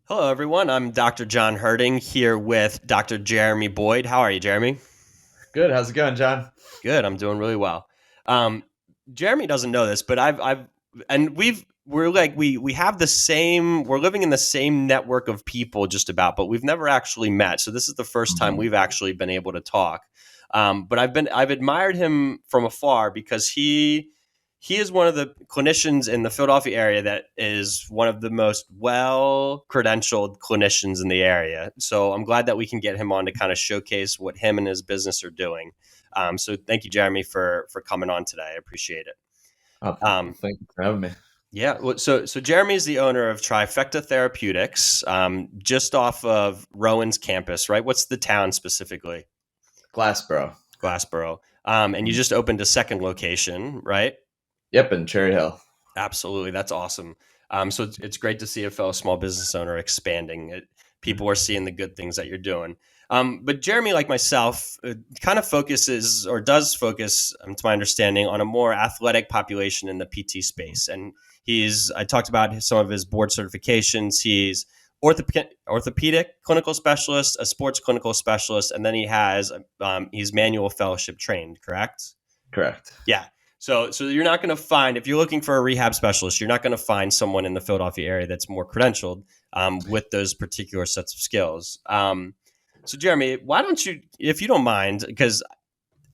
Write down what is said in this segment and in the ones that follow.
Hello, everyone. I'm Dr. John Herding here with Dr. Jeremy Boyd. How are you, Jeremy? Good. How's it going, John? Good. I'm doing really well. Um, Jeremy doesn't know this, but we have the same. We're living in the same network of people, just about, but we've never actually met. So this is the first time Mhm. we've actually been able to talk. But I've admired him from afar because he is one of the clinicians in the Philadelphia area that is one of the most well credentialed clinicians in the area. So I'm glad that we can get him on to kind of showcase what him and his business are doing. So thank you, Jeremy, for coming on today. I appreciate it. Um, Thank you for having me. yeah, so Jeremy is the owner of Trifecta Therapeutics, just off of Rowan's campus, right? What's the town specifically? Glassboro. Glassboro. And you Mhm. just opened a second location, right? Yep, in Cherry Hill. Absolutely, that's awesome. So it's great to see a fellow small business owner expanding. People are seeing the good things that you're doing. But Jeremy, like myself, kind of focuses or does focus, to my understanding, on a more athletic population in the PT space. And I talked about some of his board certifications. He's orthopedic clinical specialist, a sports clinical specialist, and then he's manual fellowship trained. Correct? Correct. Yeah. So you're not going to find, if you're looking for a rehab specialist, you're not going to find someone in the Philadelphia area that's more credentialed with those particular sets of skills. So Jeremy, why don't you, if you don't mind, because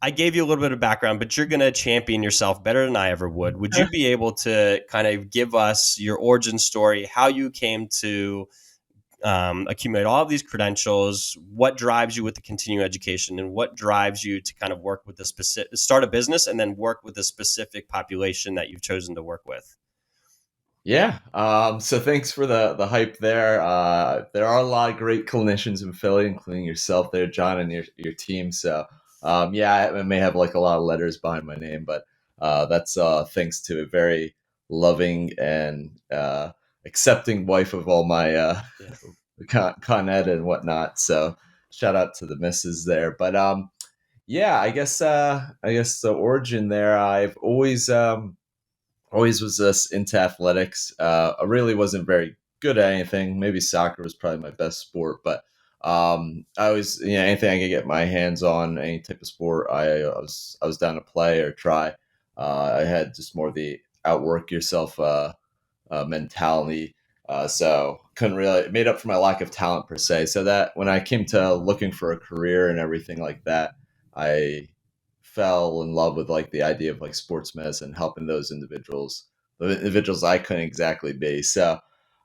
I gave you a little bit of background, but you're going to champion yourself better than I ever would. Would you be able to kind of give us your origin story, how you came to accumulate all of these credentials, what drives you with the continuing education, and what drives you to kind of work with the specific, start a business and then work with a specific population that you've chosen to work with? Yeah. So thanks for the hype there. There are a lot of great clinicians in Philly, including yourself there, John, and your team. So yeah, I may have like a lot of letters behind my name, but that's thanks to a very loving and accepting wife of all my Yeah. Con Ed and whatnot. So shout out to the misses there. But yeah, I guess the origin there. I've always was this into athletics. I really wasn't very good at anything. Maybe soccer was probably my best sport, but I was anything I could get my hands on, any type of sport, I was down to play or try. I had just more the outwork yourself mentality. So couldn't really it made up for my lack of talent per se. So that when I came to looking for a career and everything like that, I fell in love with like the idea of like sports medicine, helping those individuals, the individuals I couldn't exactly be. So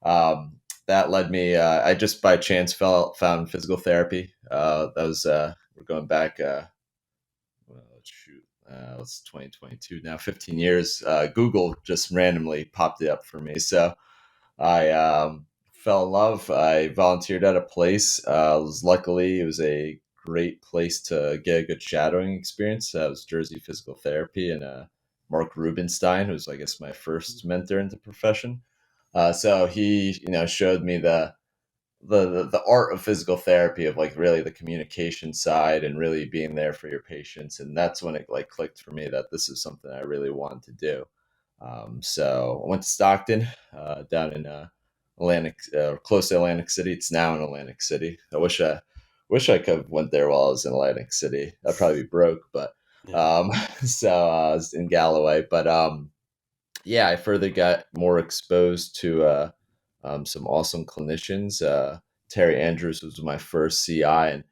that led me. I just by chance found physical therapy. That was we're going back. Well, shoot, it's 2022 now, 15 years. Google just randomly popped it up for me. So I fell in love. I volunteered at a place. Luckily, it was a great place to get a good shadowing experience. That was Jersey Physical Therapy and Mark Rubenstein, who was, I guess, my first mentor into the profession. So he, showed me the art of physical therapy, of like really the communication side and really being there for your patients. And that's when it like clicked for me that this is something I really wanted to do. So I went to Stockton, down in Atlantic, close to Atlantic City. It's now in Atlantic City. I wish I could have went there while I was in Atlantic City. I'd probably be broke, but Yeah. um, so I was in Galloway. But yeah, I further got more exposed to some awesome clinicians. Terry Andrews was my first CI, and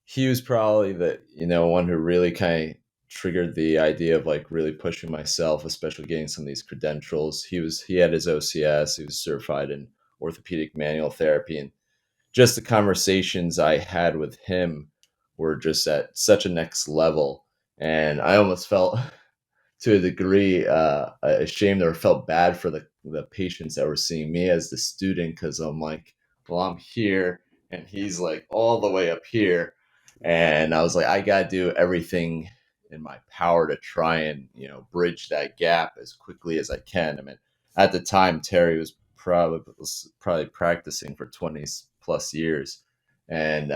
he was probably the one who really kind of triggered the idea of like really pushing myself, especially getting some of these credentials. He had his OCS. He was certified in orthopedic manual therapy, and just the conversations I had with him were just at such a next level. And I almost felt to a degree ashamed or felt bad for the patients that were seeing me as the student, because I'm like, well, I'm here and he's like all the way up here. And I was like, I got to do everything in my power to try and bridge that gap as quickly as I can. I mean, at the time Terry was probably practicing for 20 plus years, and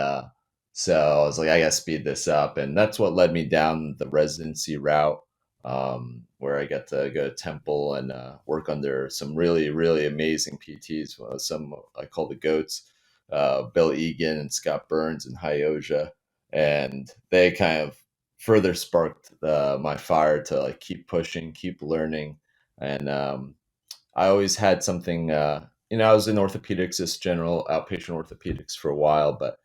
so I was like, I got to speed this up. And that's what led me down the residency route. where I got to go to temple and work under some really, really amazing PTs. Some I call the goats, Bill Egan and Scott Burns and Hyoja, and they kind of further sparked my fire to like keep pushing, keep learning, and I always had something. I was in orthopedics, just general outpatient orthopedics for a while, but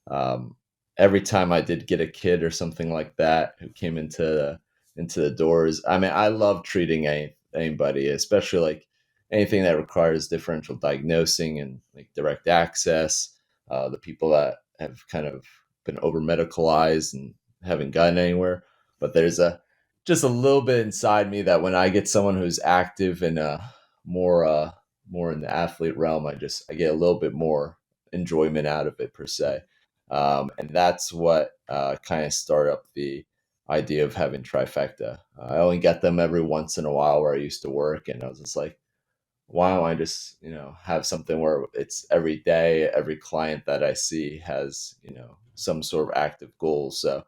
um, every time I did get a kid or something like that who came into the doors, I mean, I love treating anybody, especially like anything that requires differential diagnosing and like direct access. The people that have kind of been over medicalized and haven't gotten anywhere, but there's a just a little bit inside me that when I get someone who's active and more more in the athlete realm, I get a little bit more enjoyment out of it per se, and that's what kind of started up the idea of having Trifecta. I only get them every once in a while where I used to work, and I was just like, why don't I just have something where it's every day, every client that I see has some sort of active goals. So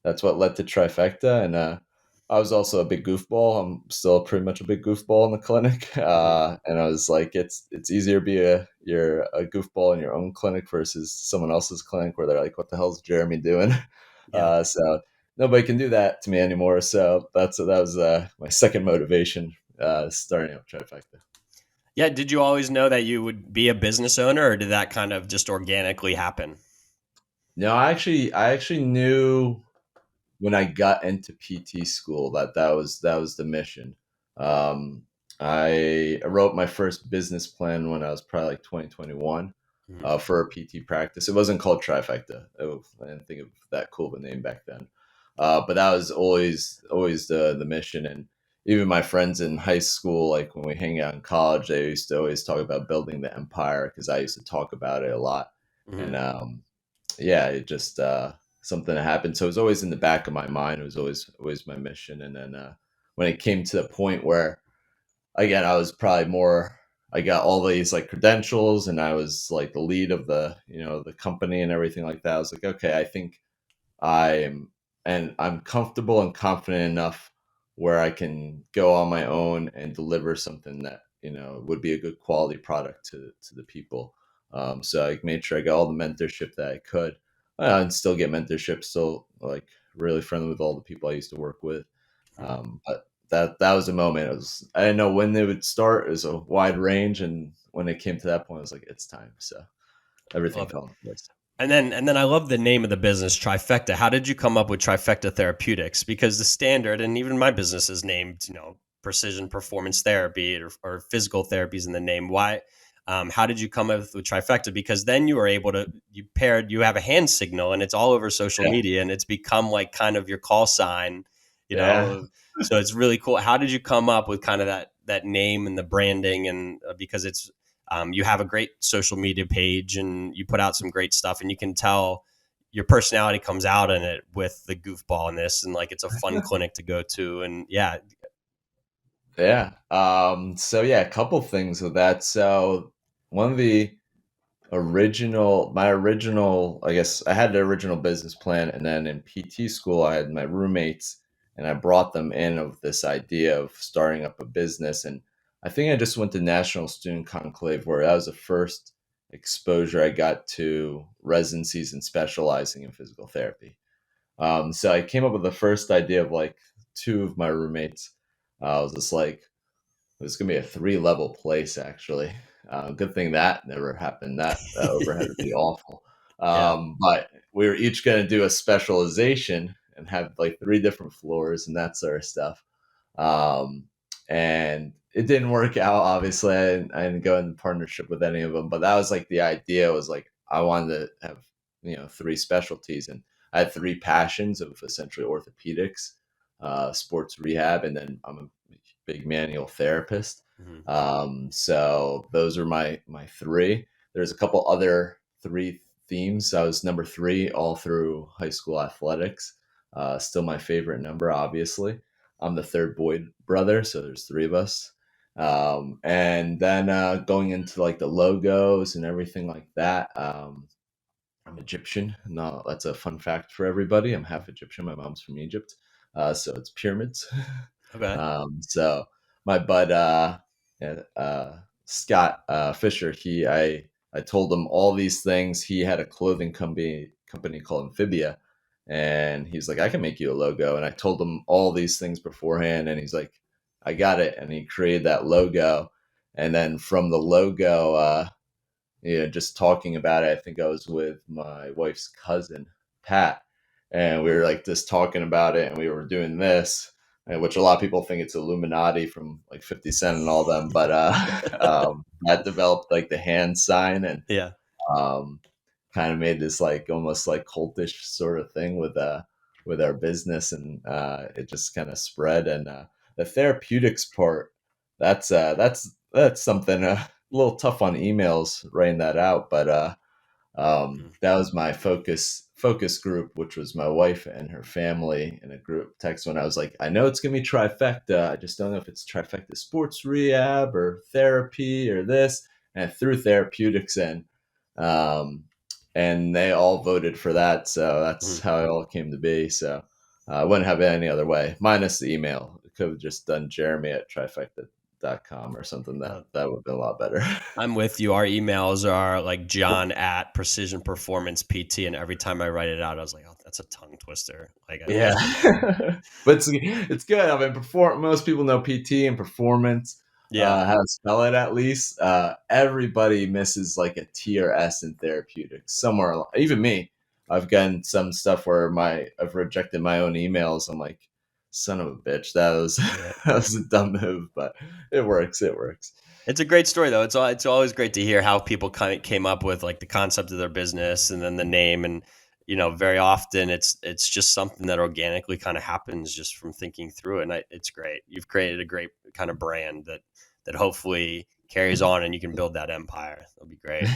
that's what led to Trifecta, and I was also a big goofball. I'm still pretty much a big goofball in the clinic, Mhm. and I was like, it's easier to be you're a goofball in your own clinic versus someone else's clinic where they're like, what the hell's Jeremy doing? Yeah. So nobody can do that to me anymore. So that was my second motivation starting up Trifecta. Yeah. Did you always know that you would be a business owner, or did that kind of just organically happen? No, I actually knew when I got into PT school that was the mission. Um, I wrote my first business plan when I was probably like 2021 Mhm. for a PT practice. It wasn't called Trifecta. I didn't think of that cool of a name back then. But that was always the mission. And even my friends in high school, like when we hang out in college, they used to always talk about building the empire because I used to talk about it a lot. And Mhm. yeah, it just something that happened. So it was always in the back of my mind. It was always my mission. And then when it came to the point where again I was probably more, I got all these like credentials and I was like the lead of the the company and everything like that. I was like, okay, I think I'm comfortable and confident enough where I can go on my own and deliver something that would be a good quality product to the people. So I made sure I got all the mentorship that I could, and still get mentorship. Still like really friendly with all the people I used to work with. Mhm. But that was a moment. It was, I didn't know when they would start. It was a wide range, and when it came to that point, I was like, it's time. So I everything love it. fell into place. And then I love the name of the business, Trifecta. How did you come up with Trifecta Therapeutics? Because the standard, and even my business is named, precision performance therapy or physical therapies in the name. Why? How did you come up with Trifecta? Because then you were able to you have a hand signal, and it's all over social Yeah, media, and it's become like kind of your call sign, you yeah. know. So it's really cool. How did you come up with kind of that name and the branding? And because it's you have a great social media page and you put out some great stuff, and you can tell your personality comes out in it with the goofballness, and like it's a fun clinic to go to. And yeah. Yeah. So yeah, a couple things with that. So one of the my original, I guess I had the original business plan, and then in PT school, I had my roommates, and I brought them in of this idea of starting up a business. And I think I just went to National Student Conclave, where that was the first exposure I got to residencies and specializing in physical therapy. So I came up with the first idea of like two of my roommates. I was just like, it's gonna be a three-level place, actually. Good thing that never happened. That overhead would be awful. Yeah. But we were each gonna do a specialization and have like three different floors and that sort of stuff. Um, and it didn't work out. Obviously, I didn't go in partnership with any of them. But that was like the idea. Was like I wanted to have three specialties, and I had three passions of essentially orthopedics, sports rehab, and then I'm a big manual therapist. Mhm. So those are my three. There's a couple other three themes. I was number three all through high school athletics. Still my favorite number, obviously. I'm the third boy brother, so there's three of us. And then going into like the logos and everything like that. I'm Egyptian. No, that's a fun fact for everybody. I'm half Egyptian. My mom's from Egypt, so it's pyramids. Okay. So my bud, yeah, Scott Fisher, I told him all these things. He had a clothing company called Amphibia, and he's like, I can make you a logo. And I told him all these things beforehand, and he's like, I got it. And he created that logo. And then from the logo, just talking about it, I think I was with my wife's cousin, Pat, and we were like just talking about it, and we were doing this, which a lot of people think it's Illuminati from like 50 Cent and all them, but Pat developed like the hand sign, and Yeah. um, kind of made this like almost like cultish sort of thing with our business, and it just kind of spread. And the therapeutics part, that's something a little tough on emails writing that out, but Mm. that was my focus group, which was my wife and her family in a group text when I was like, I know it's gonna be trifecta. I just don't know if it's trifecta sports rehab or therapy or this. And I threw therapeutics in, um, and they all voted for that. So that's Mm. how it all came to be. So I wouldn't have it any other way, minus the email. Could have just done Jeremy at trifecta.com or something. Uh, That would have been a lot better. I'm with you. Our emails are like John at Precision Performance PT, and every time I write it out, I was like, "Oh, that's a tongue twister." Like, Yeah, but it's good. I mean, most people know PT and performance, yeah, how to spell it at least. Everybody misses like a T or S in therapeutics somewhere. Even me, I've gotten some stuff where I've rejected my own emails. I'm like, son of a bitch, that was yeah. that was a dumb move, but it works. It works. It's a great story, though. It's always great to hear how people kind of came up with like the concept of their business and then the name, and very often it's just something that organically kind of happens just from thinking through it, and it's great. You've created a great kind of brand that hopefully carries on, and you can build that empire. That'll be great.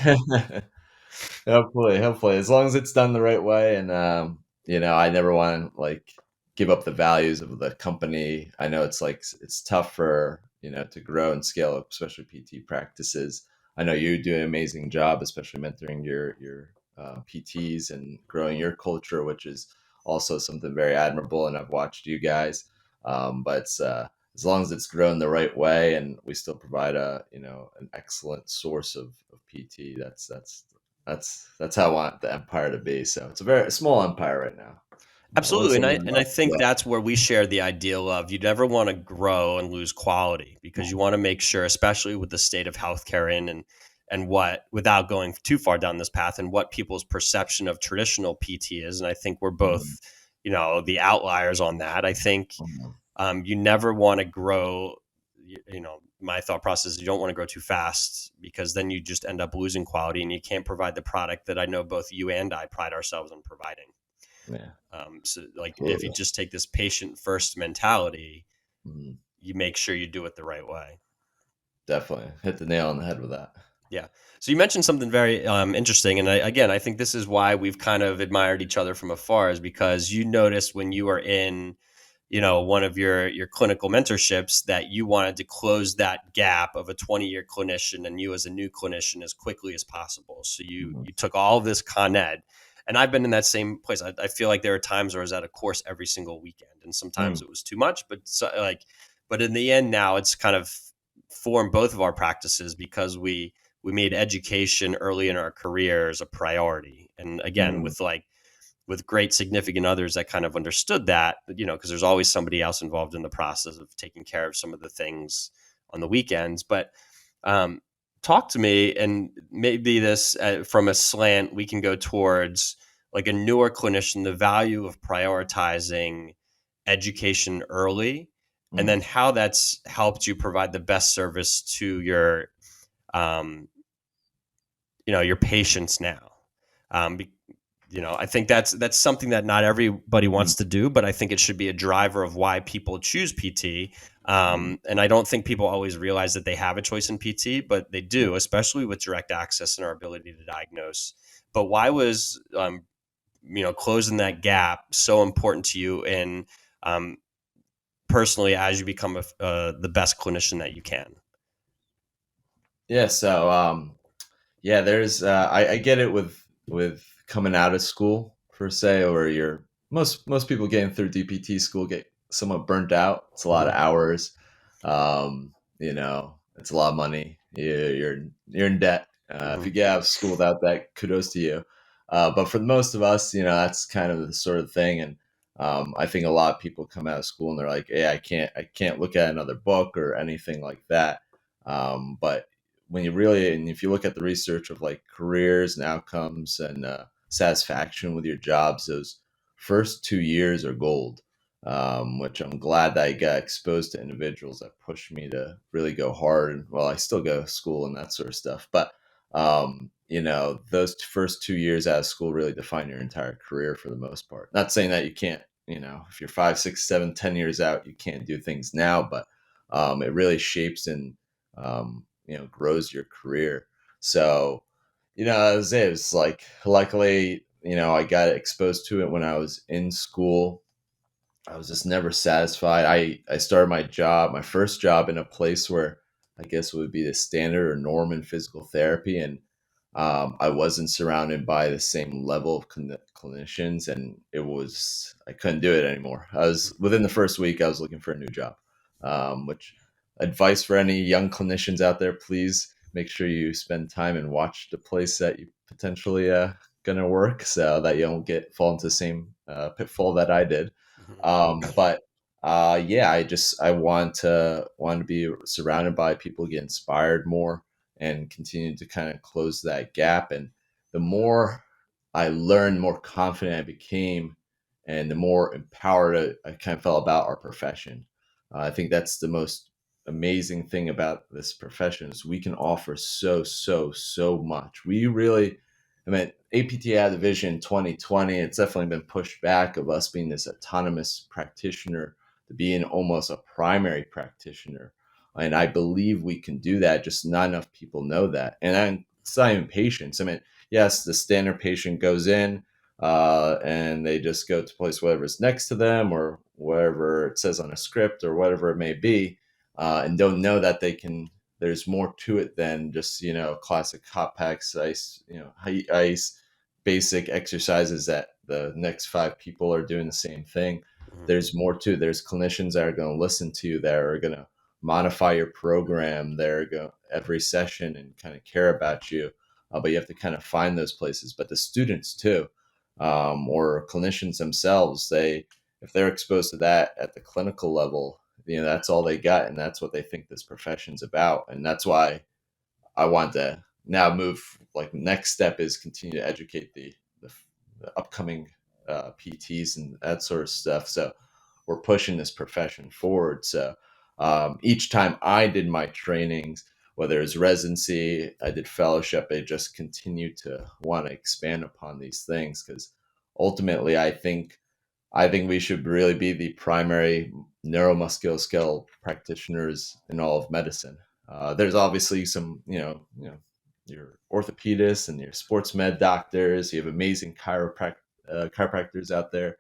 Hopefully, as long as it's done the right way, and I never want to like give up the values of the company. I know it's like it's tough for to grow and scale up, especially PT practices. I know you do an amazing job, especially mentoring your PTs and growing your culture, which is also something very admirable. And I've watched you guys, but as long as it's grown the right way, and we still provide an excellent source of PT, that's how I want the empire to be. So it's a very small empire right now. I want Absolutely, and I something and I else. think Yeah. that's where we share the ideal of you never want to grow and lose quality because you want to make sure, especially with the state of healthcare in and what without going too far down this path and what people's perception of traditional PT is. And I think we're Mhm. both, the outliers on that. I think Mhm. you never want to grow. My thought process is you don't want to grow too fast because then you just end up losing quality and you can't provide the product that I know both you and I pride ourselves on providing. Yeah, So, like, if you absolutely. just take this patient first mentality, Mhm. you make sure you do it the right way. Definitely hit the nail on the head with that. Yeah. So you mentioned something very interesting, and I think this is why we've kind of admired each other from afar, is because you noticed when you were in, one of your clinical mentorships that you wanted to close that gap of a 20-year clinician and you as a new clinician as quickly as possible. So you Mhm. you took all of this Con Ed, and I've been in that same place. I feel like there are times where I was at a course every single weekend, and sometimes Mm. it was too much. But in the end, now it's kind of formed both of our practices because we made education early in our careers a priority. And again, Mm. with great significant others that kind of understood that, because there's always somebody else involved in the process of taking care of some of the things on the weekends. But um, talk to me, and maybe this from a slant, we can go towards like a newer clinician, the value of prioritizing education early, and then Mm. how that's helped you provide the best service to um, your patients now. Um, I think that's something that not everybody Mm. wants to do, but I think it should be a driver of why people choose PT. Mm. And I don't think people always realize that they have a choice in PT, but they Yeah. do, especially with direct access and our ability to diagnose. But why was closing that gap so important to you in um, personally as you become the best clinician that you can? Yeah. So yeah, there's I get it with coming out of school per se, or you're most people getting through DPT school get somewhat burnt out. It's a lot of Mhm. hours. It's a lot of money. You're in debt. If you Mhm. get out of school without that, kudos to you. But for most of us, that's kind of the sort of thing. And I think a lot of people come out of school and they're like, "Hey, I can't look at another book or anything like that." But when you really, and if you look at the research of like careers and outcomes and satisfaction with your jobs, those first 2 years are gold. Which I'm glad that I got exposed to individuals that pushed me to really go hard. And well, I still go to school and that sort of stuff, but those first 2 years out of school really define your entire career for the most part. Not saying that you can't, if you're 5, 6, 7, 10 years out, you can't do things now, but it really shapes and grows your career. So, it was like, luckily, I got exposed to it when I was in school. I was just never satisfied. I started my first job in a place where I guess would be the standard or norm in physical therapy, and I wasn't surrounded by the same level of clinicians, and I couldn't do it anymore. I was within the first week, I was looking for a new job. Which advice for any young clinicians out there: please make sure you spend time and watch the place that you potentially gonna work, so that you don't fall into the same pitfall that I did. Mhm. But yeah, I want to be surrounded by people, get inspired more, and continue to kind of close that gap. And the more I learned, the more confident I became, and the more empowered I kind of felt about our profession. I think that's the most amazing thing about this profession is we can offer so much. We really, I mean, APT had a vision 2020. It's definitely been pushed back of us being this autonomous practitioner to being almost a primary practitioner. And I believe we can do that. Just not enough people know that. And it's not even patients. I mean, yes, the standard patient goes in and they just go to place whatever's next to them or whatever it says on a script or whatever it may be, and don't know that there's more to it than just classic hot packs, ice, ice, basic exercises that the next five people are doing the same thing. Mhm. There's more to it. There's clinicians that are going to listen to you, that are going to modify your program, they're going every session and kind of care about you. But you have to kind of find those places. But the students too, or clinicians themselves, if they're exposed to that at the clinical level, that's all they got, and that's what they think this profession's about. And that's why I want to now move. Like, next step is continue to educate the upcoming PTs and that sort of stuff. So we're pushing this profession forward. So each time I did my trainings, whether it's residency, I did fellowship, I just continue to want to expand upon these things, because ultimately I think we should really be the primary neuromusculoskeletal practitioners in all of medicine. There's obviously some, your orthopedists and your sports med doctors. You have amazing chiropractors out there,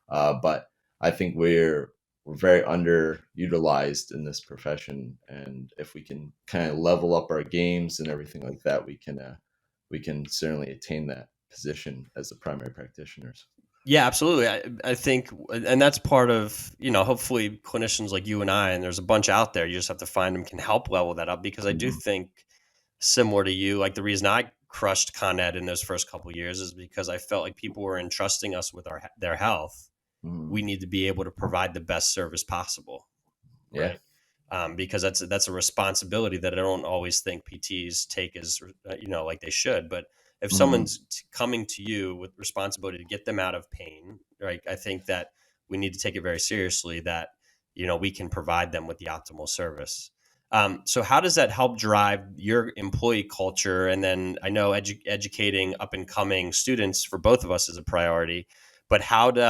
but I think we're very underutilized in this profession. And if we can kind of level up our games and everything like that, we can certainly attain that position as the primary practitioners. Yeah, absolutely. I think, and that's part of, hopefully clinicians like you and I, and there's a bunch out there, you just have to find them, can help level that up, because I do Mhm. think, similar to you, like the reason I crushed Con Ed in those first couple of years is because I felt like people were entrusting us with their health. Mhm. We need to be able to provide the best service possible, Yeah. right? Because that's a responsibility that I don't always think PTs take as like they should. But if Mhm. someone's coming to you with responsibility to get them out of pain, right? I think that we need to take it very seriously that we can provide them with the optimal service. So how does that help drive your employee culture? And then I know educating up and coming students for both of us is a priority, but how do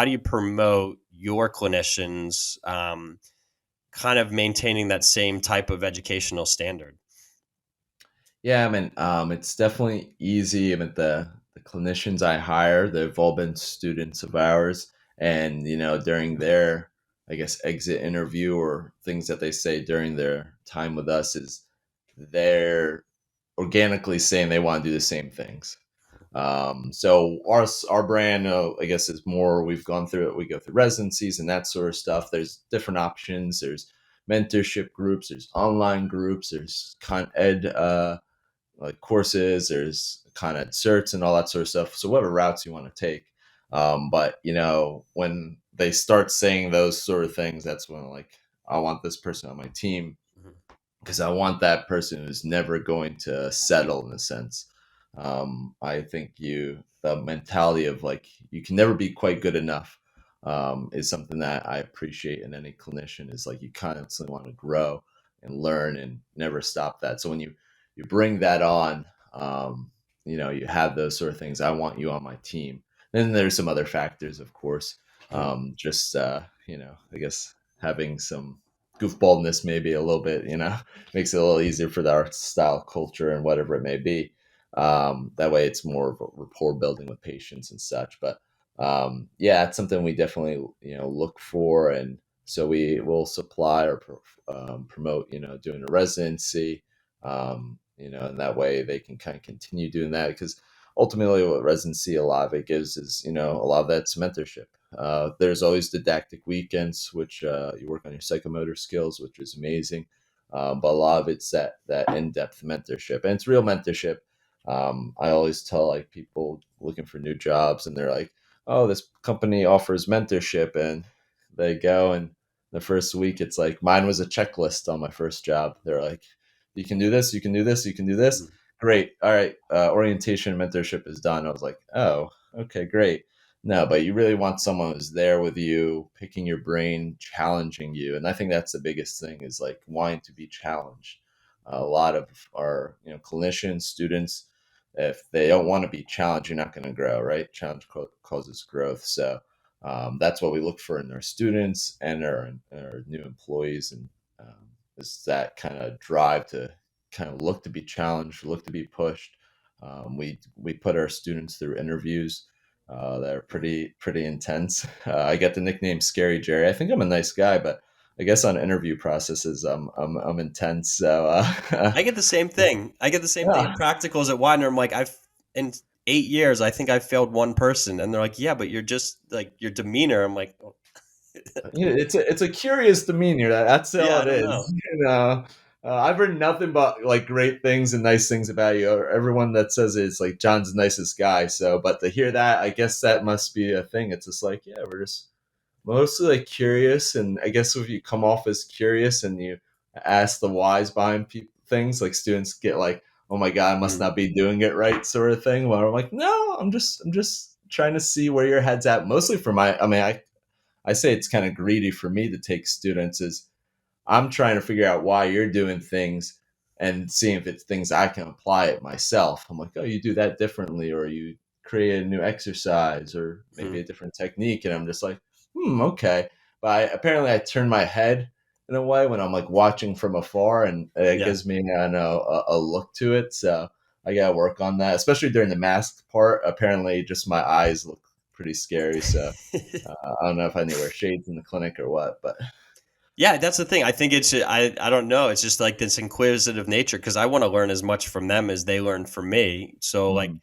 you promote your clinicians kind of maintaining that same type of educational standard? Yeah, I mean, it's definitely easy. I mean, the clinicians I hire, they've all been students of ours, and during their, I guess, exit interview or things that they say during their time with us is they're organically saying they want to do the same things. So our brand, I guess, is more. We've gone through it. We go through residencies and that sort of stuff. There's different options. There's mentorship groups. There's online groups. There's con ed like courses. There's con ed certs and all that sort of stuff. So whatever routes you want to take. But when they start saying those sort of things, that's when like I want this person on my team Mhm. because I want that person who's never going to settle in a sense. I think the mentality of like, you can never be quite good enough is something that I appreciate in any clinician is like, you constantly want to grow and learn and never stop that. So when you bring that on, you have those sort of things. I want you on my team. Then there's some other factors, of course. Mhm. Just, I guess having some goofballness maybe a little bit, makes it a little easier for the art style culture and whatever it may be. That way it's more of a rapport building with patients and such. But yeah, it's something we definitely, look for. And so we will supply or promote, doing a residency, and that way they can kind of continue doing that because ultimately what residency a lot of it gives is, a lot of that's mentorship. There's always didactic weekends, which you work on your psychomotor skills, which is amazing. But a lot of it's that in-depth mentorship, and it's real mentorship. I always tell like people looking for new jobs, and they're like, "Oh, this company offers mentorship," and they go, and the first week it's like mine was a checklist on my first job. They're like, "You can do this, you can do this, you can do this." Mhm. Great. All right. Orientation and mentorship is done. I was like, oh, okay, great. No, but you really want someone who's there with you, picking your brain, challenging you. And I think that's the biggest thing is like wanting to be challenged. A lot of our, clinicians, students, if they don't want to be challenged, you're not going to grow, right? Challenge causes growth. So that's what we look for in our students and our new employees. And is that kind of drive to kind of look to be challenged, look to be pushed. We put our students through interviews that are pretty intense. I get the nickname Scary Jerry. I think I'm a nice guy, but I guess on interview processes, I'm intense. So I get the same thing. I get the same thing yeah, in practicals at Widener. I'm like, I've in 8 years, I think I've failed one person, and they're like, yeah, but you're just like your demeanor. I'm like, oh, it's a curious demeanor. That's all yeah, I it don't is. know. I've heard nothing but like great things and nice things about you. Everyone that says it's like John's the nicest guy. So, but to hear that, I guess that must be a thing. It's just like, yeah, we're just mostly like curious, and I guess if you come off as curious and you ask the whys behind things, like students get like, oh my god, I must Mhm. not be doing it right, sort of thing. Where I'm like, no, I'm just trying to see where your head's at. Mostly for my, I mean, I say it's kind of greedy for me to take students is I'm trying to figure out why you're doing things and seeing if it's things I can apply it myself. I'm like, oh, you do that differently, or you create a new exercise, or maybe Mhm. a different technique, and I'm just like, okay. But apparently, I turn my head in a way when I'm like watching from afar, and it Yeah. gives me, I don't know, a look to it. So I gotta work on that, especially during the mask part. Apparently, just my eyes look pretty scary. So I don't know if I need to wear shades in the clinic or what, but Yeah, that's the thing. I think I don't know. It's just like this inquisitive nature because I want to learn as much from them as they learn from me. So like, mm,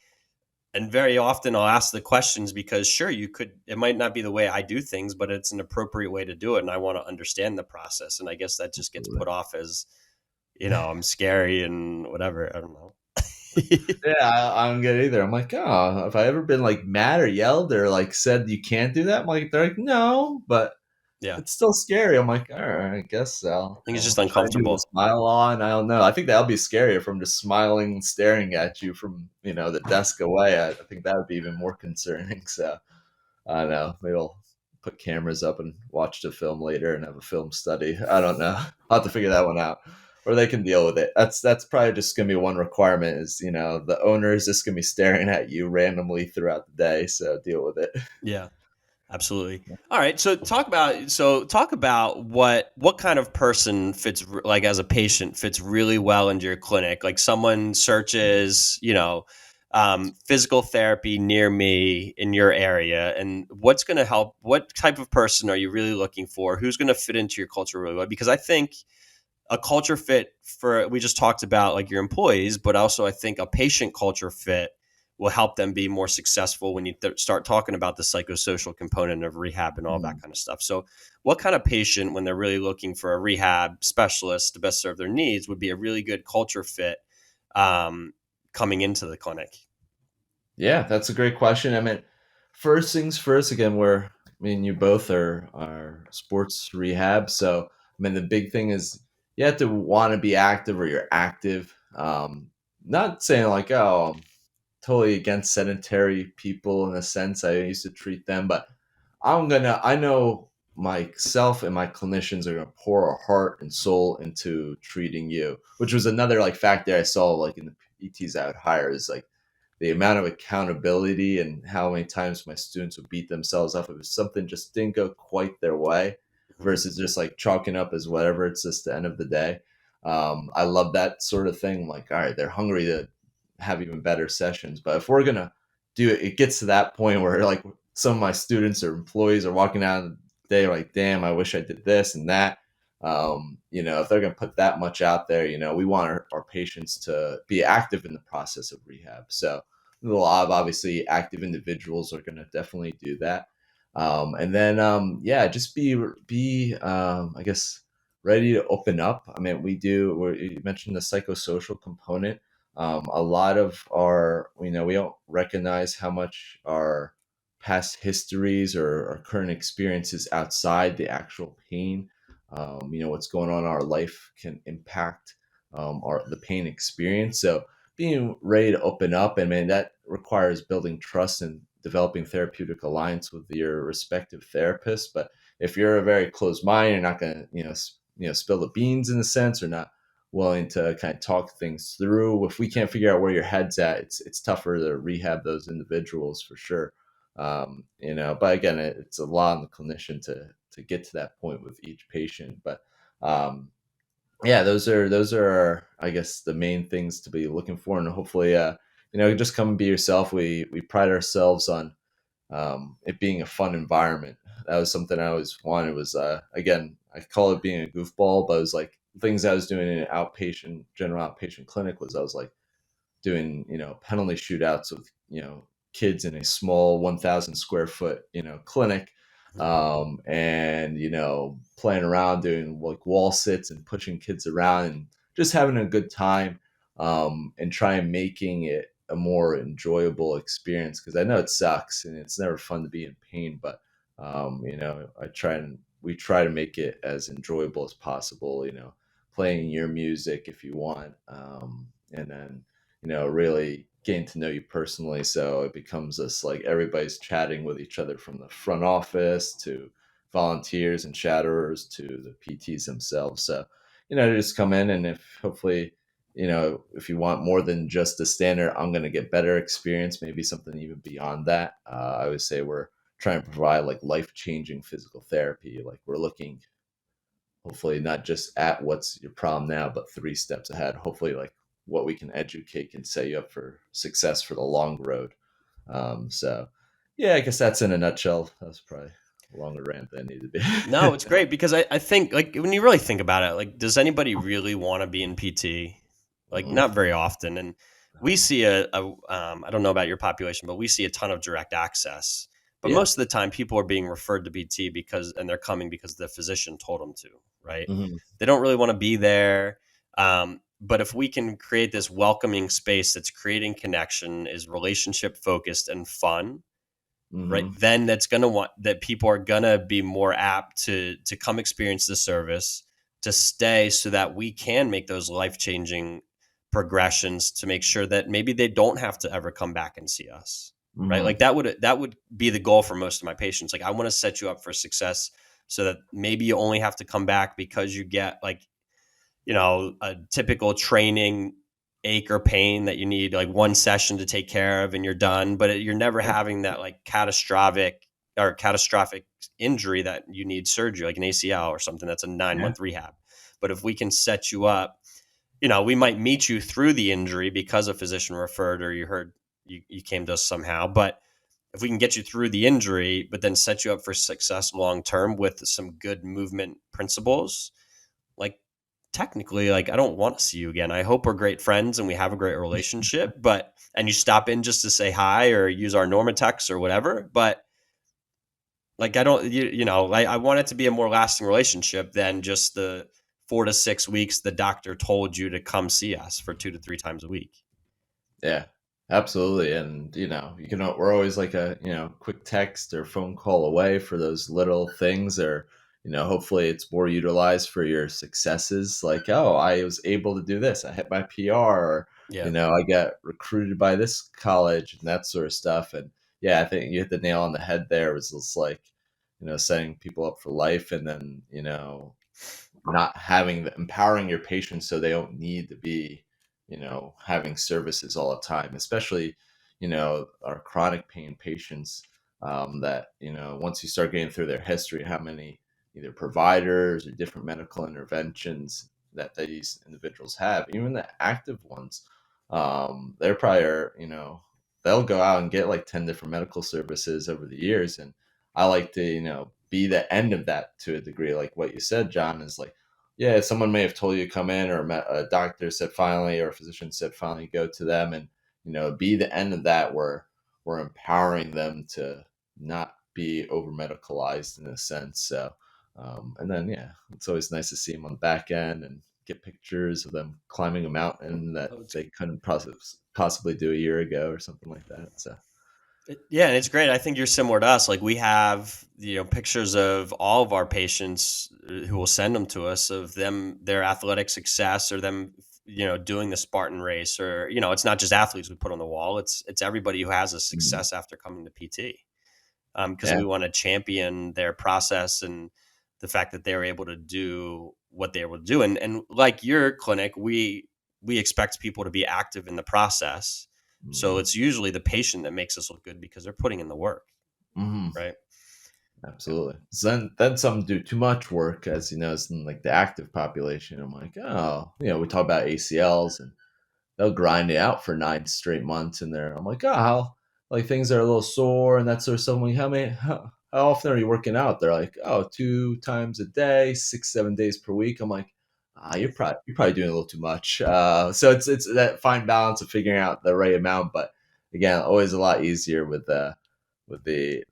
and very often I'll ask the questions because sure, it might not be the way I do things, but it's an appropriate way to do it. And I want to understand the process. And I guess that just gets absolutely. put off as, I'm scary and whatever. I don't know. Yeah, I don't get it either. I'm like, oh, have I ever been like mad or yelled or like said you can't do that? I'm like, they're like, no, but Yeah. it's still scary. I'm like, all right, I guess so. I think it's just I'll try to do the uncomfortable. smile on. I don't know. I think that'll be scarier from just smiling and staring at you from, the desk away. I think that would be even more concerning. So I don't know. Maybe I'll put cameras up and watch the film later and have a film study. I don't know. I'll have to figure that one out. Or they can deal with it. That's probably just gonna be one requirement is, the owner is just gonna be staring at you randomly throughout the day. So deal with it. Yeah. Absolutely. All right. So talk about what kind of person like as a patient fits really well into your clinic. Like someone searches, physical therapy near me in your area, and what's going to help. What type of person are you really looking for? Who's going to fit into your culture really well? Because I think a culture fit we just talked about like your employees, but also I think a patient culture fit will help them be more successful when you start talking about the psychosocial component of rehab and all that Mhm. kind of stuff. So what kind of patient, when they're really looking for a rehab specialist to best serve their needs, would be a really good culture fit um, coming into the clinic? Yeah, that's a great question. I mean, first things first, again, me and you both are sports rehab. So, I mean, the big thing is you have to want to be active or you're active. Not saying like, oh, I'm totally against sedentary people in a sense. I used to treat them, but I know myself and my clinicians are gonna pour our heart and soul into treating you, which was another like factor I saw like in the PTs I would hire is like the amount of accountability and how many times my students would beat themselves up if something just didn't go quite their way Mhm. versus just like chalking up as whatever. It's just the end of the day. I love that sort of thing. Like, all right, they're hungry to have even better sessions. But if we're gonna do it, it gets to that point where like some of my students or employees are walking out of the day like, damn, I wish I did this and that. If they're gonna put that much out there, we want our patients to be active in the process of rehab. So a lot of obviously active individuals are gonna definitely do that. And then yeah, just be I guess ready to open up. I mean, you mentioned the psychosocial component. A lot of we don't recognize how much our past histories or our current experiences outside the actual pain, what's going on in our life can impact the pain experience. So being ready to open up, and man, that requires building trust and developing therapeutic alliance with your respective therapist. But if you're a very closed mind, you're not going to, spill the beans in a sense, or not willing to kind of talk things through. If we can't figure out where your head's at, it's tougher to rehab those individuals for sure. But again, it's a lot on the clinician to get to that point with each patient. But yeah, those are I guess the main things to be looking for, and hopefully, just come and be yourself. We pride ourselves on it being a fun environment. That was something I always wanted. Was again, I call it being a goofball, but it was like things I was doing in an general outpatient clinic was I was like doing penalty shootouts with kids in a small 1,000 square foot clinic, and playing around doing like wall sits and pushing kids around and just having a good time, and trying making it a more enjoyable experience, because I know it sucks and it's never fun to be in pain, but we try to make it as enjoyable as possible, playing your music if you want, and then really getting to know you personally. So it becomes this like everybody's chatting with each other from the front office to volunteers and shadowers to the PTs themselves. So, to just come in, and if hopefully, if you want more than just the standard, I'm going to get better experience, maybe something even beyond that. I would say we're trying to provide like life changing physical therapy. Like we're looking hopefully not just at what's your problem now, but 3 steps ahead. Hopefully, like what we can educate can set you up for success for the long road. So, yeah, I guess that's in a nutshell. That was probably a longer rant than it needed No, to it's be. great because I think like when you really think about it, like does anybody really want to be in PT? Like Mhm. not very often. And we see I don't know about your population, but we see a ton of direct access. But Yeah. most of the time people are being referred to PT and they're coming because the physician told them to, right? Hmm. They don't really want to be there. But if we can create this welcoming space that's creating connection, is relationship focused and fun, right, Hmm. then that's going to want that people are going to be more apt to come experience the service, to stay, so that we can make those life-changing progressions to make sure that maybe they don't have to ever come back and see us, right? Like Hmm. that would be the goal for most of my patients. Like I want to set you up for success so that maybe you only have to come back because you get like a typical training ache or pain that you need like one session to take care of and you're done. But you're never Yeah. having that like catastrophic injury that you need surgery, like an ACL or something that's a 9 month rehab. But if we can set you up, we might meet you through the injury because a physician referred or you heard you came to us somehow. But if we can get you through the injury, but then set you up for success long term with some good movement principles, like technically, like, I don't want to see you again. I hope we're great friends and we have a great relationship, and you stop in just to say hi or use our Normatex or whatever. But like, I don't, I want it to be a more lasting relationship than just the 4 to 6 weeks the doctor told you to come see us for 2 to 3 times a week. Yeah, absolutely. And you can we're always like a quick text or phone call away for those little things, or hopefully it's more utilized for your successes. Like, oh, I was able to do this. I hit my PR, or Yeah. I got recruited by this college and that sort of stuff. And yeah, I think you hit the nail on the head there. It was just like setting people up for life, and then not having empowering your patients so they don't need to be having services all the time, especially our chronic pain patients, that once you start getting through their history, how many either providers or different medical interventions that these individuals have, even the active ones, they're probably they'll go out and get like 10 different medical services over the years. And I like to be the end of that to a degree. Like what you said, John, is like, yeah, someone may have told you to come in, or a doctor said finally, or a physician said finally, go to them, and be the end of that, where we're empowering them to not be over medicalized in a sense. So, and then yeah, it's always nice to see them on the back end and get pictures of them climbing a mountain that Oh, it's they couldn't possibly do a year ago or something like that. So, Yeah, and it's great. I think you're similar to us. Like, we have, pictures of all of our patients who will send them to us, of them, their athletic success, or them, doing the Spartan race, or, it's not just athletes we put on the wall. It's everybody who has a mhm. success after coming to PT. Because Yeah, we want to champion their process and the fact that they're able to do what they're able to do. And like your clinic, we expect people to be active in the process. So hmm it's usually the patient that makes us look good because they're putting in the work, hmm right? Yeah. absolutely. So then some do too much work, as it's in like the active population. I'm like, oh, we talk about ACLs, and they'll grind it out for 9 straight months in there. I'm like, oh, how, like, things are a little sore and that sort of stuff. I'm like, how often are you working out? They're like, oh, 2 times a day, 6, 7 days per week. I'm like, you're probably doing a little too much. So it's that fine balance of figuring out the right amount. But again, always a lot easier with the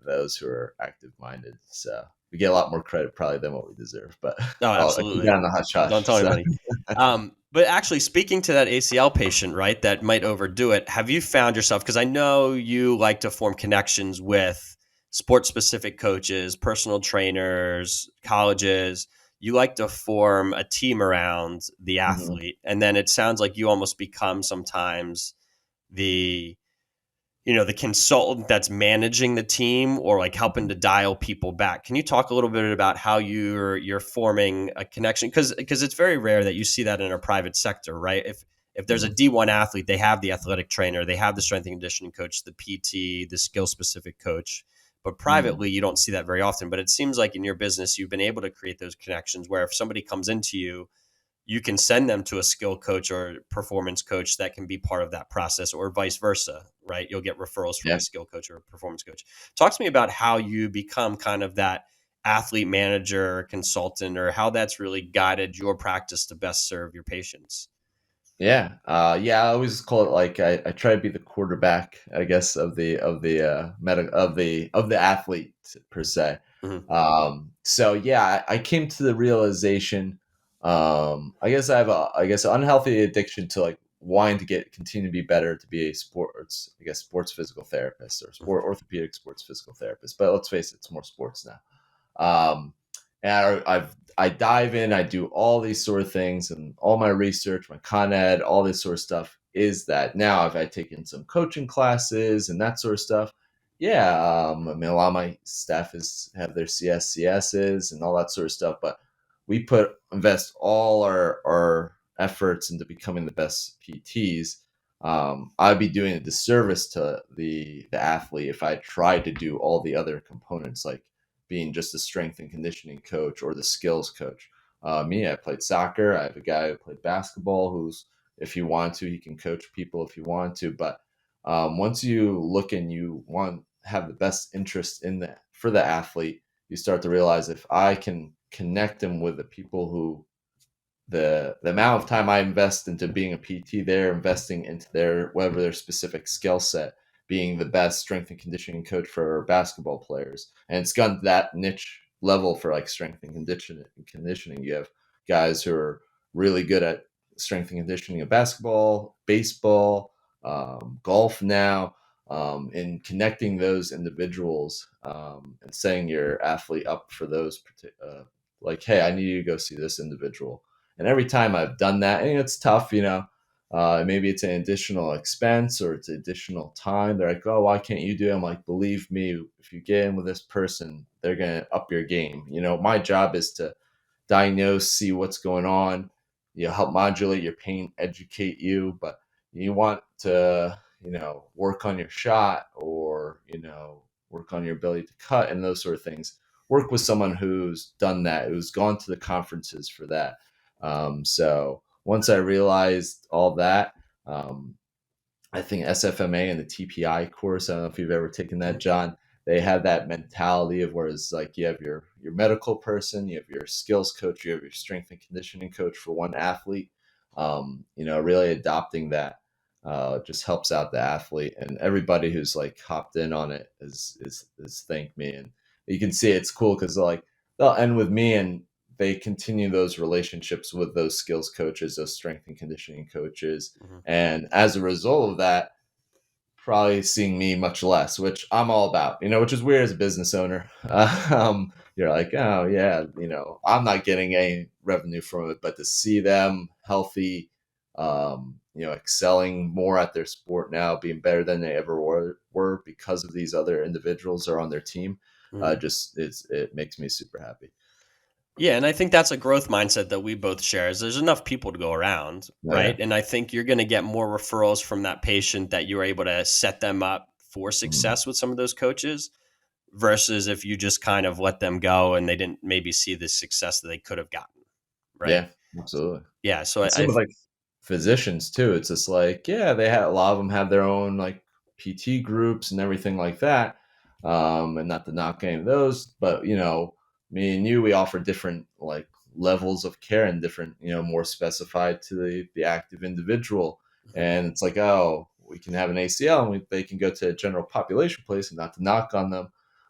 those who are active minded. So we get a lot more credit probably than what we deserve. But Oh, I'll keep absolutely. that on the hush Don't hush. tell So. anybody. But actually, speaking to that ACL patient, right, that might overdo it, have you found yourself, because I know you like to form connections with sports specific coaches, personal trainers, colleges. You like to form a team around the Mhm. athlete. And then it sounds like you almost become sometimes the the consultant that's managing the team, or like helping to dial people back. Can you talk a little bit about how you're forming a connection? Because it's very rare that you see that in a private sector, right? If there's a Mhm. D1 athlete, they have the athletic trainer, they have the strength and conditioning coach, the PT, the skill specific coach. But Mhm. privately, you don't see that very often. But it seems like in your business, you've been able to create those connections where if somebody comes into you, you can send them to a skill coach or performance coach that can be part of that process, or vice versa, right? You'll get referrals from Yeah. a skill coach or a performance coach. Talk to me about how you become kind of that athlete manager or consultant, or how that's really guided your practice to best serve your patients. Yeah. Yeah, I always call it like I try to be the quarterback, I guess, of the athlete per se. Mm-hmm. So yeah, I came to the realization, I guess I have an unhealthy addiction to like wanting to continue to be better, to be a sports physical therapist, or Mm-hmm. orthopedic sports physical therapist. But let's face it, it's more sports now. Um, and I dive in, I do all these sort of things, and all my research, my Con Ed, all this sort of stuff is that now I've taken some coaching classes and that sort of stuff. Yeah, I mean, a lot of my staff have their CSCSs and all that sort of stuff, but we invest all our efforts into becoming the best PTs. I'd be doing a disservice to the athlete if I tried to do all the other components, like being just a strength and conditioning coach or the skills coach. I played soccer. I have a guy who played basketball who's, if you want to, he can coach people if you want to. But once you look and you want have the best interest in the for the athlete, you start to realize if I can connect them with the people who the amount of time I invest into being a PT, they're investing into their whatever their specific skill set, being the best strength and conditioning coach for basketball players. And it's gone to that niche level for like strength and conditioning. You have guys who are really good at strength and conditioning of basketball, baseball, golf now, in connecting those individuals, and setting your athlete up for those like, hey, I need you to go see this individual. And every time I've done that, and it's tough, maybe it's an additional expense or it's additional time. They're like, oh, why can't you do it? I'm like, believe me, if you get in with this person, they're going to up your game. My job is to diagnose, see what's going on, help modulate your pain, educate you. But you want to, work on your shot, or, work on your ability to cut and those sort of things. Work with someone who's done that, who's gone to the conferences for that. So once I realized all that, I think SFMA and the TPI course, I don't know if you've ever taken that, John, they have that mentality of where it's like you have your medical person, you have your skills coach, you have your strength and conditioning coach for one athlete. Really adopting that just helps out the athlete, and everybody who's like hopped in on it is thanked me. And you can see it's cool because they'll end with me, and they continue those relationships with those skills coaches, those strength and conditioning coaches. Mm-hmm. And as a result of that, probably seeing me much less, which I'm all about, which is weird as a business owner. You're like, oh yeah, I'm not getting any revenue from it, but to see them healthy, excelling more at their sport now, being better than they ever were because of these other individuals are on their team, it makes me super happy. Yeah, and I think that's a growth mindset that we both share. Is there's enough people to go around, right? Yeah. And I think you're going to get more referrals from that patient that you're able to set them up for success with some of those coaches, versus if you just kind of let them go and they didn't maybe see the success that they could have gotten, right? Yeah, absolutely. Yeah, so And same with like physicians too. It's just like, yeah, a lot of them have their own like PT groups and everything like that. And not to knock any of those, but me and you, we offer different like levels of care and different, more specified to the active individual. And it's like, oh, we can have an ACL and they can go to a general population place, and not to knock on them.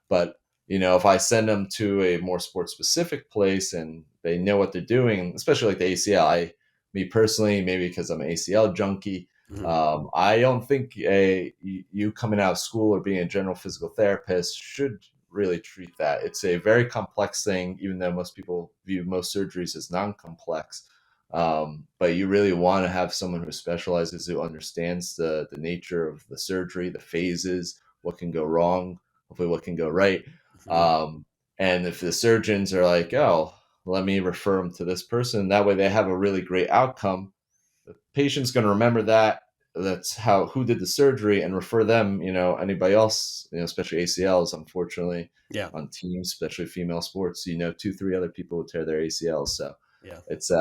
But if I send them to a more sports specific place and they know what they're doing, especially like the ACL, me personally, maybe because I'm an ACL junkie, I don't think you coming out of school or being a general physical therapist should really treat that. It's a very complex thing, even though most people view most surgeries as non-complex. But you really want to have someone who specializes, who understands the nature of the surgery, the phases, what can go wrong, hopefully what can go right. And if the surgeons are like, oh, let me refer them to this person, that way they have a really great outcome. The patient's going to remember that's who did the surgery, and refer them, anybody else, especially ACLs, unfortunately, yeah, on teams, especially female sports, 2-3 other people who tear their ACLs. So yeah. it's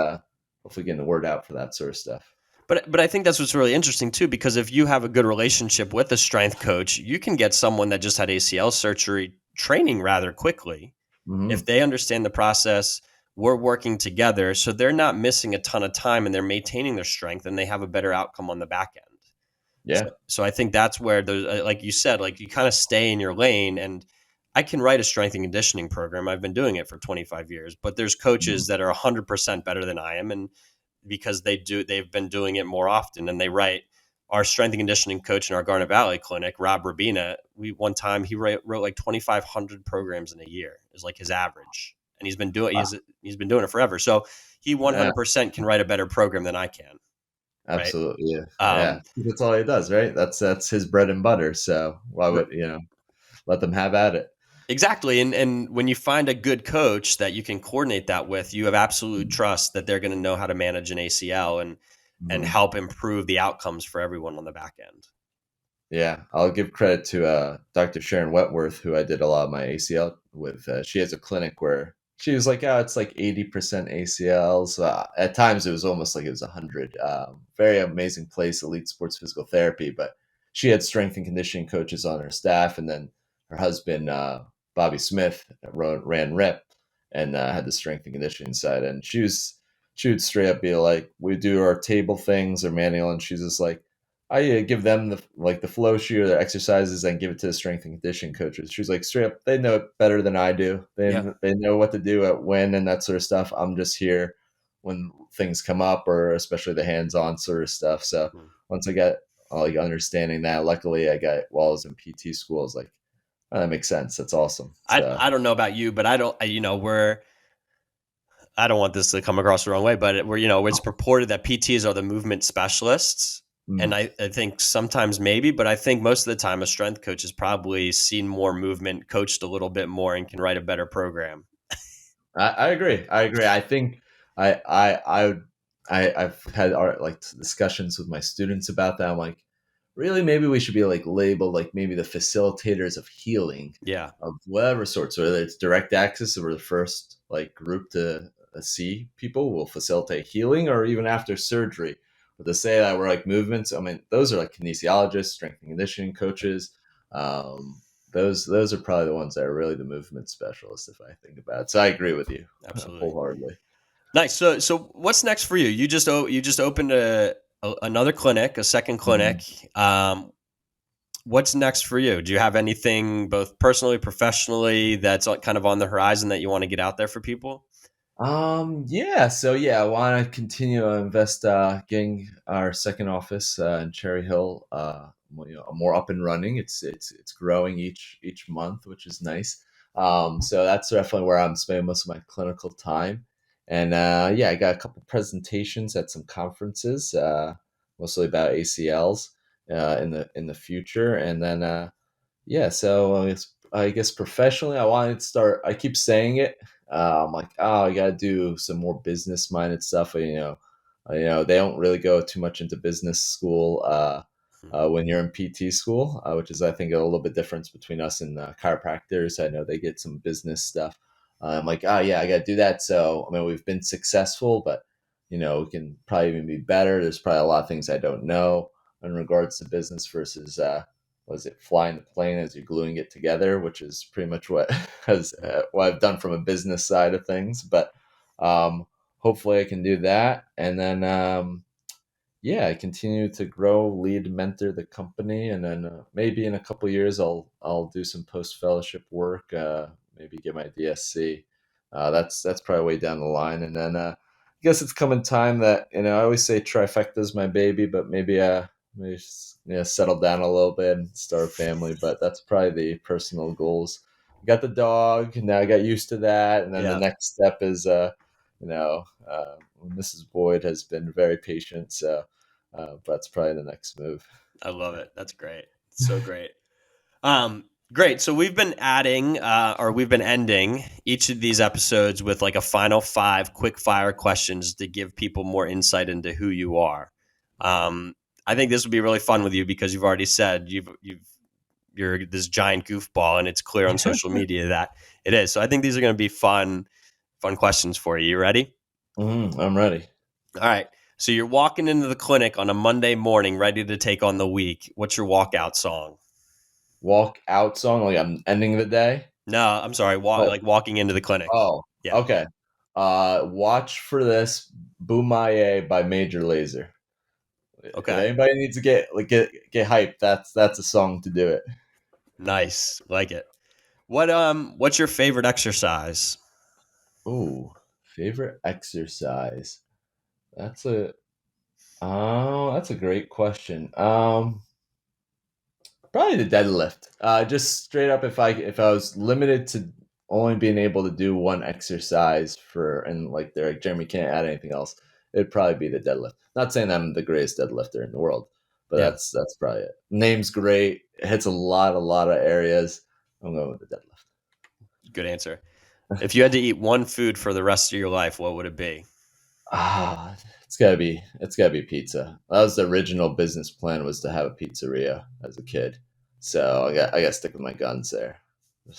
hopefully getting the word out for that sort of stuff. But I think that's what's really interesting too, because if you have a good relationship with a strength coach, you can get someone that just had ACL surgery training rather quickly. If they understand the process, we're working together, so they're not missing a ton of time and they're maintaining their strength, and they have a better outcome on the back end. Yeah. So I think that's where those, like you said, like you kind of stay in your lane. And I can write a strength and conditioning program. I've been doing it for 25 years, but there's coaches that are 100% better than I am, and because they've been doing it more often, and they write. Our strength and conditioning coach in our Garnet Valley clinic, Rob Rabina, one time he wrote like 2,500 programs in a year is like his average, and he's been doing it forever. So he 100% can write a better program than I can. Right? Absolutely. Yeah. Yeah. That's all he does, right? That's his bread and butter. So why would, let them have at it? Exactly. And when you find a good coach that you can coordinate that with, you have absolute trust that they're going to know how to manage an ACL and help improve the outcomes for everyone on the back end. Yeah, I'll give credit to Dr. Sharon Wentworth, who I did a lot of my ACL with. She has a clinic where she was like, oh, it's like 80% ACLs. At times it was almost like it was 100. Very amazing place, elite sports physical therapy. But she had strength and conditioning coaches on her staff. And then her husband, Bobby Smith, ran RIP and had the strength and conditioning side. And she was she would straight up be like, we do our table things or manual, and she's just like, I give them the flow sheet or their exercises and give it to the strength and conditioning coaches. She's like, straight up, they know it better than I do. Yeah. They know what to do at when and that sort of stuff. I'm just here when things come up, or especially the hands-on sort of stuff. So Hmm. once I got like understanding that, luckily I got while I was in PT school, I was like, oh, that makes sense. That's awesome. So I don't know about you, but I don't, I don't want this to come across the wrong way, but it's purported that PTs are the movement specialists. And mm. I think sometimes maybe, but I think most of the time a strength coach has probably seen more movement, coached a little bit more, and can write a better program. I agree. I agree. I think I've had like discussions with my students about that. I'm like, really, maybe we should be like labeled like maybe the facilitators of healing Yeah. of whatever sorts, whether it's direct access, or we're the first like group to see people will facilitate healing, or even after surgery. But to say that we're like movements, I mean, those are like kinesiologists, strength and conditioning coaches. Um, those are probably the ones that are really the movement specialists, if I think about it. So I agree with you Absolutely. wholeheartedly. Nice. So what's next for you? You just opened another clinic, a second Mhm. clinic. What's next for you? Do you have anything both personally, professionally that's kind of on the horizon that you want to get out there for people? Yeah, so yeah, I want to continue to invest, getting our second office in Cherry Hill, more up and running. It's growing each month, which is nice. So that's definitely where I'm spending most of my clinical time. And yeah, I got a couple presentations at some conferences, mostly about ACLs in the future, and then yeah, so I guess professionally, I wanted to start. I keep saying it. I'm like, oh, I got to do some more business minded stuff. They don't really go too much into business school when you're in PT school, which is I think a little bit difference between us and chiropractors. I know they get some business stuff. I'm like, oh yeah, I got to do that. So I mean, we've been successful, but we can probably even be better. There's probably a lot of things I don't know in regards to business versus was it flying the plane as you're gluing it together, which is pretty much what has what I've done from a business side of things. But hopefully, I can do that, and then yeah, I continue to grow, lead, mentor the company, and then maybe in a couple years, I'll do some post fellowship work, maybe get my DSC. That's probably way down the line, and then I guess it's coming time that I always say trifecta is my baby, but maybe settle down a little bit and start a family. But that's probably the personal goals. I got the dog now. I got used to that, and then the Yeah, next step is you know Mrs. Boyd has been very patient, so that's probably the next move. I love it. That's great. So great. Great. So we've been adding, or we've been ending each of these episodes with like a final 5 quick fire questions to give people more insight into who you are. I think this would be really fun with you because you've already said you're this giant goofball, and it's clear on social media that it is. So I think these are going to be fun questions for you. You ready? I'm ready. All right. So you're walking into the clinic on a Monday morning, ready to take on the week. What's your walkout song? Walk out song, like I'm ending the day. No, I'm sorry. Oh, Like walking into the clinic. oh, Yeah. okay. Watch for this "Boomaye" by Major Lazer. If Okay. anybody needs to get hyped, that's a song to do it. Nice. Like it. What's your favorite exercise? Ooh, favorite exercise. That's a that's a great question. Probably the deadlift. Just straight up, if I was limited to only being able to do one exercise and like they're like Jeremy can't add anything else, it'd probably be the deadlift. Not saying I'm the greatest deadlifter in the world, but Yeah. that's probably it. Name's great. It hits a lot of areas. I'm going with the deadlift. Good answer. If you had to eat one food for the rest of your life, what would it be? Ah, it's gotta be pizza. That was the original business plan, was to have a pizzeria as a kid. So I got to stick with my guns there.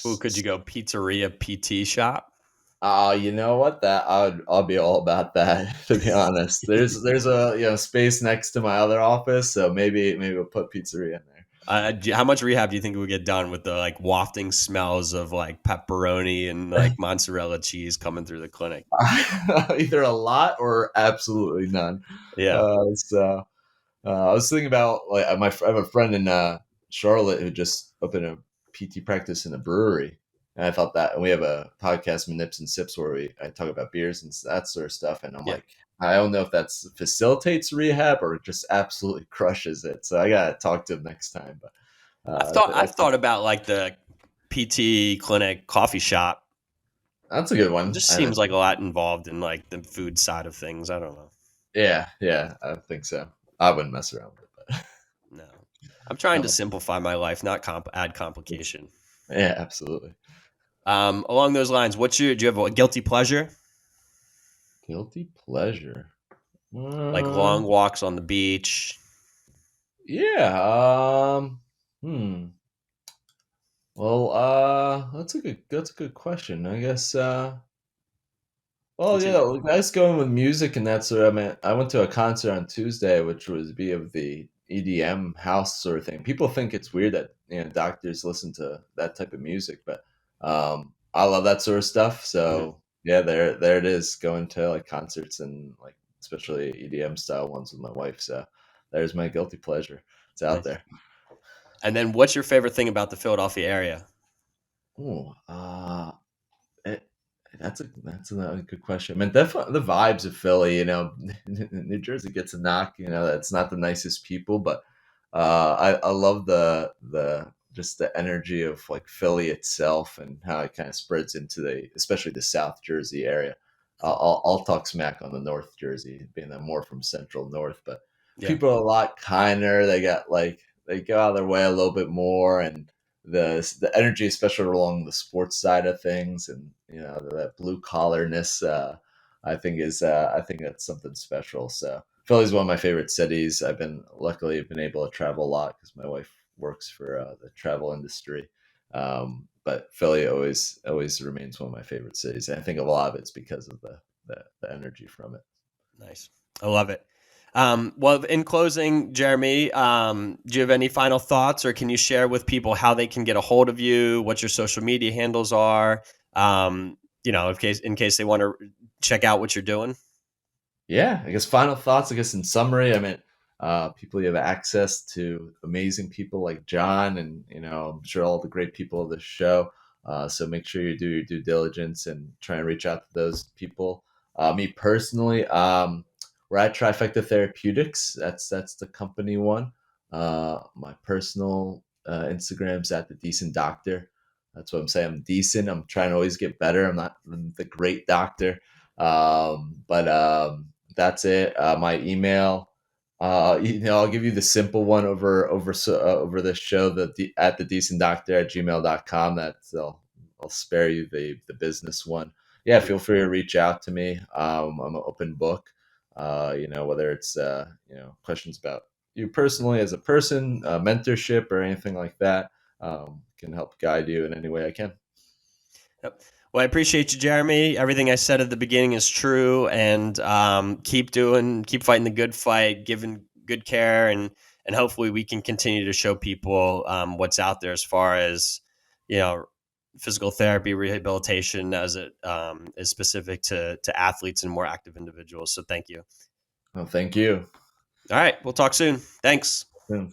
Ooh, could you go pizzeria PT shop? You know what? That I'll be all about that. To be honest, there's a space next to my other office, so maybe we'll put pizzeria in there. How much rehab do you think we get done with the like wafting smells of like pepperoni and like mozzarella cheese coming through the clinic? Either a lot or absolutely none. Yeah. So I was thinking about like I have a friend in Charlotte who just opened a PT practice in a brewery, and I thought that. And we have a podcast, Nips and Sips, where I talk about beers and that sort of stuff. And I'm Yeah. like, I don't know if that facilitates rehab or just absolutely crushes it. So I gotta talk to him next time. But I've thought about like the PT clinic coffee shop. that's a good It one. just seems like a lot involved in like the food side of things. I don't know. Yeah, I think so. I wouldn't mess around with it, but No. I'm trying to um, simplify my life, not add complication. yeah, absolutely. Along those lines, do you have a guilty pleasure? Guilty pleasure. Like Uh, long walks on the beach? yeah. Hmm. Well, that's a good question. I guess. Well, It's yeah, like, that's going with music and that sort of. I mean, I went to a concert on Tuesday, which was be of the EDM house sort of thing. People think it's weird that doctors listen to that type of music, but I love that sort of stuff. Mhm. So yeah, there it is. Going to like concerts and like especially EDM style ones with my wife. So there's my guilty pleasure. It's out Nice. there. And then what's your favorite thing about the Philadelphia area? Ooh, it, that's a good question. I mean, definitely the vibes of Philly. New Jersey gets a knock. It's not the nicest people, but I love the just the energy of like Philly itself and how it kind of spreads into especially the South Jersey area. I'll talk smack on the North Jersey, being I'm more from Central North, but Yeah. people are a lot kinder. They go out of their way a little bit more, and the energy, especially along the sports side of things, and that blue collarness. I think that's something special. So Philly's one of my favorite cities. Luckily been able to travel a lot because my wife works for the travel industry. But Philly always remains one of my favorite cities, and I think a lot of it's because of the energy from it. Nice. I love it. Well, in closing, Jeremy, do you have any final thoughts, or can you share with people how they can get a hold of you, what your social media handles are, in case they want to check out what you're doing? Yeah, I guess final thoughts. I guess in summary, I mean, people you have access to amazing people like John, and I'm sure all the great people of this show. So make sure you do your due diligence and try and reach out to those people. Me personally, we're at Trifecta Therapeutics. That's the company one. My personal Instagram's at the Decent Doctor. That's what I'm saying. I'm decent. I'm trying to always get better. I'm not the great doctor, but that's it. My email. I'll give you the simple one over this show. At the decent doctor at gmail.com. I'll spare you the business one. Yeah, feel free to reach out to me. I'm an open book. Whether it's questions about you personally as a person, mentorship, or anything like that, can help guide you in any way I can. Yep. Well, I appreciate you, Jeremy. Everything I said at the beginning is true, and keep fighting the good fight, giving good care, and hopefully we can continue to show people what's out there as far as you know physical therapy rehabilitation as it is specific to athletes and more active individuals. So thank you. Well, thank you. All right, we'll talk soon. Thanks. Yeah.